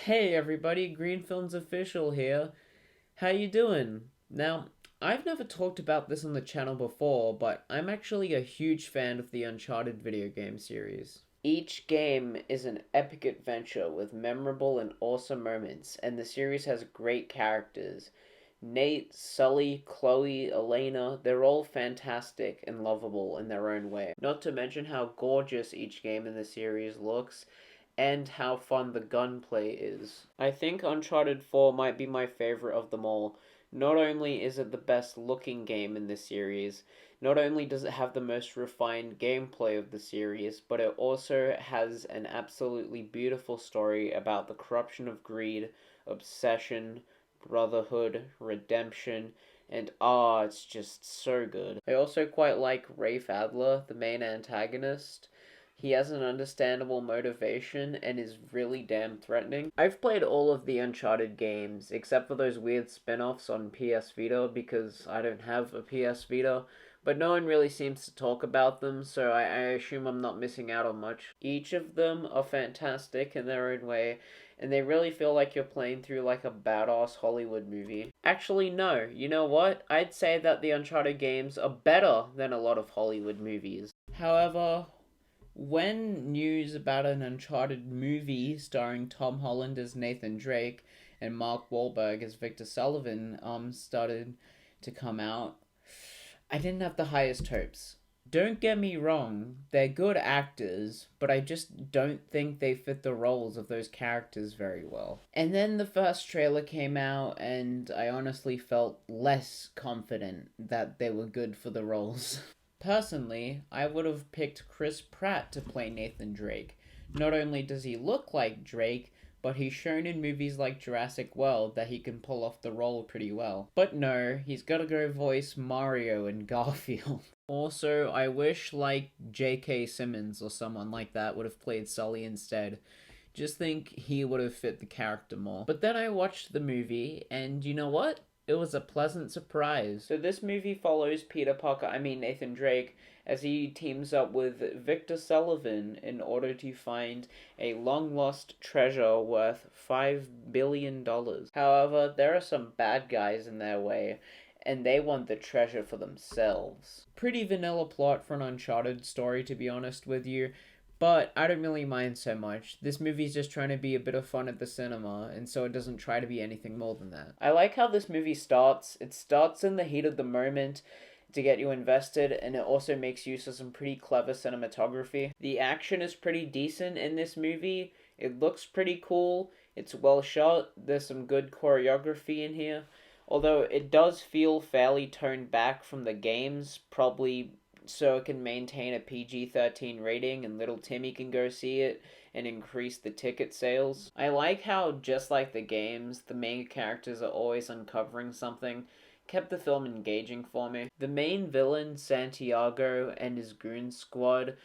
Hey everybody, Green Films Official here. How you doing? Now, I've never talked about this on the channel before, but I'm actually a huge fan of the Uncharted video game series. Each game is an epic adventure with memorable and awesome moments, and the series has great characters. Nate, Sully, Chloe, Elena, they're all fantastic and lovable in their own way. Not to mention how gorgeous each game in the series looks and how fun the gunplay is. I think Uncharted 4 might be my favorite of them all. Not only is it the best looking game in the series, not only does it have the most refined gameplay of the series, but it also has an absolutely beautiful story about the corruption of greed, obsession, brotherhood, redemption, and it's just so good. I also quite like Rafe Adler, the main antagonist. He has an understandable motivation and is really damn threatening. I've played all of the Uncharted games, except for those weird spin-offs on PS Vita, because I don't have a PS Vita, but no one really seems to talk about them, so I assume I'm not missing out on much. Each of them are fantastic in their own way, and they really feel like you're playing through like a badass Hollywood movie. Actually, no, you know what? I'd say that the Uncharted games are better than a lot of Hollywood movies. However, when news about an Uncharted movie starring Tom Holland as Nathan Drake and Mark Wahlberg as Victor Sullivan started to come out, I didn't have the highest hopes. Don't get me wrong, they're good actors, but I just don't think they fit the roles of those characters very well. And then the first trailer came out, and I honestly felt less confident that they were good for the roles. Personally, I would have picked Chris Pratt to play Nathan Drake. Not only does he look like Drake, but he's shown in movies like Jurassic World that he can pull off the role pretty well. But no, he's gotta go voice Mario and Garfield. Also, I wish like J.K. Simmons or someone like that would have played Sully instead. Just think he would have fit the character more. But then I watched the movie, and you know what? It was a pleasant surprise. So this movie follows Nathan Drake, as he teams up with Victor Sullivan in order to find a long-lost treasure worth $5 billion. However, there are some bad guys in their way, and they want the treasure for themselves. Pretty vanilla plot for an Uncharted story, to be honest with you. But I don't really mind so much. This movie's just trying to be a bit of fun at the cinema, and so it doesn't try to be anything more than that. I like how this movie starts. It starts in the heat of the moment to get you invested, and it also makes use of some pretty clever cinematography. The action is pretty decent in this movie. It looks pretty cool. It's well shot. There's some good choreography in here. Although it does feel fairly toned back from the games, probably so it can maintain a PG-13 rating and little Timmy can go see it and increase the ticket sales. I like how, just like the games, the main characters are always uncovering something. Kept the film engaging for me. The main villain, Santiago, and his goon squad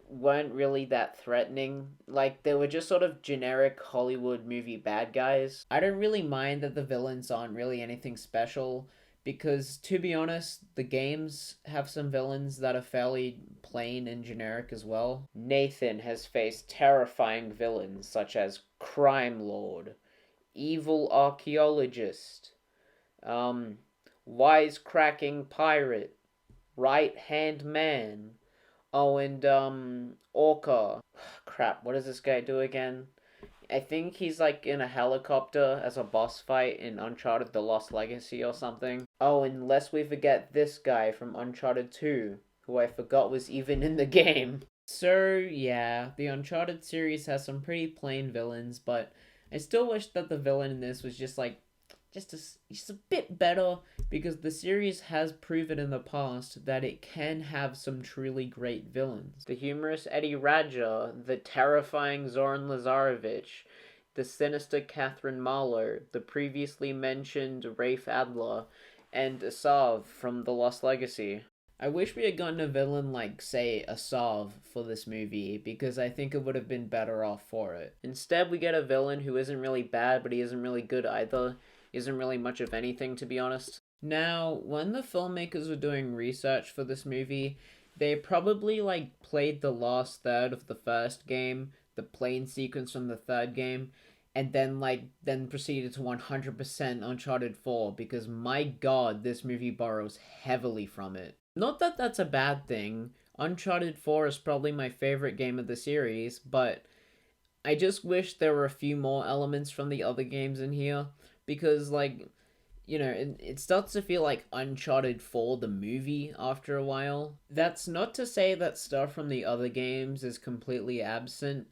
weren't really that threatening. Like, they were just sort of generic Hollywood movie bad guys. I don't really mind that the villains aren't really anything special, because, to be honest, the games have some villains that are fairly plain and generic as well. Nathan has faced terrifying villains such as Crime Lord, Evil Archaeologist, Wisecracking Pirate, Right-Hand Man, Orca. Crap, what does this guy do again? I think he's like in a helicopter as a boss fight in Uncharted The Lost Legacy or something. Oh, and lest we forget this guy from Uncharted 2, who I forgot was even in the game. So, yeah, the Uncharted series has some pretty plain villains, but I still wish that the villain in this was just a bit better, because the series has proven in the past that it can have some truly great villains. The humorous Eddie Raja, the terrifying Zoran Lazarevic, the sinister Catherine Marlowe, the previously mentioned Rafe Adler, and Asav from The Lost Legacy. I wish we had gotten a villain like, say, Asav for this movie, because I think it would have been better off for it. Instead, we get a villain who isn't really bad, but he isn't really good either. Isn't really much of anything, to be honest. Now, when the filmmakers were doing research for this movie, they probably, played the last third of the first game, the plane sequence from the third game, and then proceeded to 100% Uncharted 4 because my god, this movie borrows heavily from it. Not that that's a bad thing. Uncharted 4 is probably my favorite game of the series, but I just wish there were a few more elements from the other games in here because it starts to feel like Uncharted 4 the movie after a while. That's not to say that stuff from the other games is completely absent.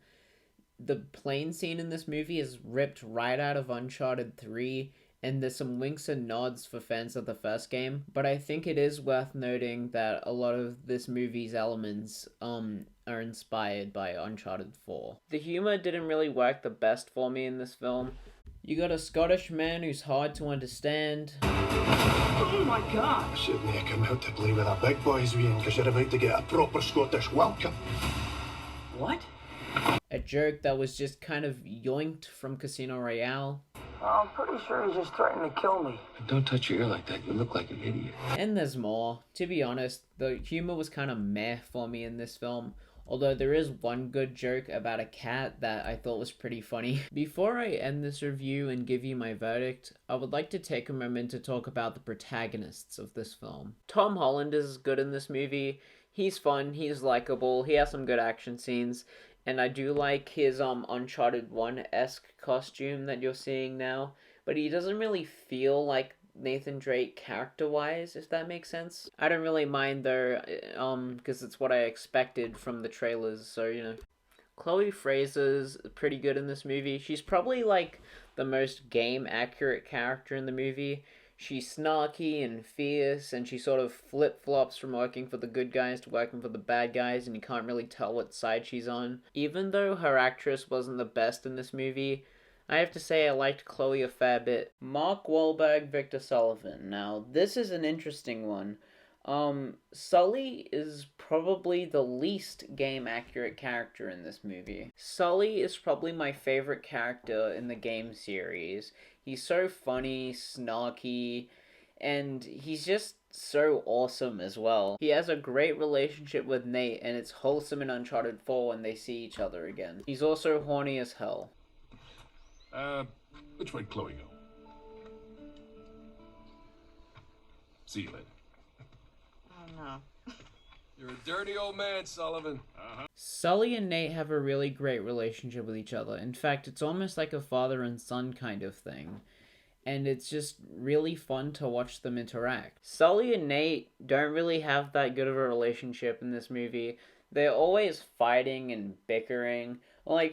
The plane scene in this movie is ripped right out of Uncharted 3, and there's some winks and nods for fans of the first game, but I think it is worth noting that a lot of this movie's elements are inspired by Uncharted 4. The humor didn't really work the best for me in this film. You got a Scottish man who's hard to understand. Oh my god! Shouldn't you come out to play with the big boys, Ian, because you're about to get a proper Scottish welcome. What? A joke that was just kind of yoinked from Casino Royale. I'm pretty sure he's just threatening to kill me. Don't touch your ear like that, you look like an idiot. And there's more. To be honest, the humor was kind of meh for me in this film. Although there is one good joke about a cat that I thought was pretty funny. Before I end this review and give you my verdict, I would like to take a moment to talk about the protagonists of this film. Tom Holland is good in this movie. He's fun, he's likable, he has some good action scenes, and I do like his Uncharted 1-esque costume that you're seeing now, but he doesn't really feel like Nathan Drake character-wise, if that makes sense. I don't really mind though, because it's what I expected from the trailers, so, Chloe Fraser's pretty good in this movie. She's probably, the most game-accurate character in the movie. She's snarky and fierce, and she sort of flip-flops from working for the good guys to working for the bad guys, and you can't really tell what side she's on. Even though her actress wasn't the best in this movie, I have to say I liked Chloe a fair bit. Mark Wahlberg, Victor Sullivan. Now, this is an interesting one. Sully is probably the least game-accurate character in this movie. Sully is probably my favorite character in the game series. He's so funny, snarky, and he's just so awesome as well. He has a great relationship with Nate, and it's wholesome in Uncharted 4 when they see each other again. He's also horny as hell. Which way'd Chloe go? See you later. Oh no. You're a dirty old man, Sullivan. Sully and Nate have a really great relationship with each other. In fact, it's almost like a father and son kind of thing. And it's just really fun to watch them interact. Sully and Nate don't really have that good of a relationship in this movie. They're always fighting and bickering.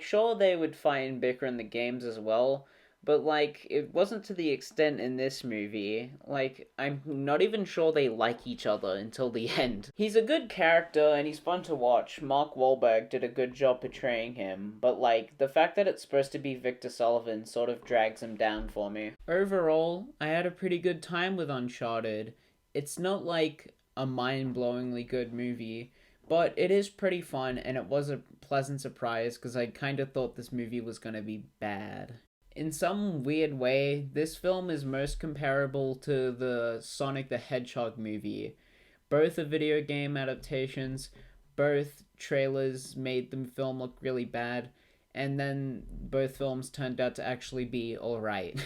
Sure, they would fight and bicker in the games as well, but, it wasn't to the extent in this movie. I'm not even sure they like each other until the end. He's a good character, and he's fun to watch. Mark Wahlberg did a good job portraying him, but, the fact that it's supposed to be Victor Sullivan sort of drags him down for me. Overall, I had a pretty good time with Uncharted. It's not, a mind-blowingly good movie, but it is pretty fun, and it was a pleasant surprise because I kind of thought this movie was going to be bad. In some weird way, this film is most comparable to the Sonic the Hedgehog movie. Both are video game adaptations, both trailers made the film look really bad, and then both films turned out to actually be alright.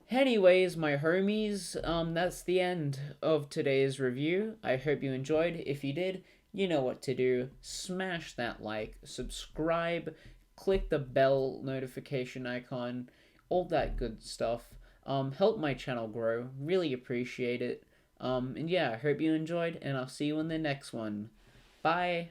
Anyways, my homies, that's the end of today's review. I hope you enjoyed. If you did, you know what to do. Smash that like, subscribe, click the bell notification icon, all that good stuff. Help my channel grow. Really appreciate it. And yeah, I hope you enjoyed, and I'll see you in the next one. Bye!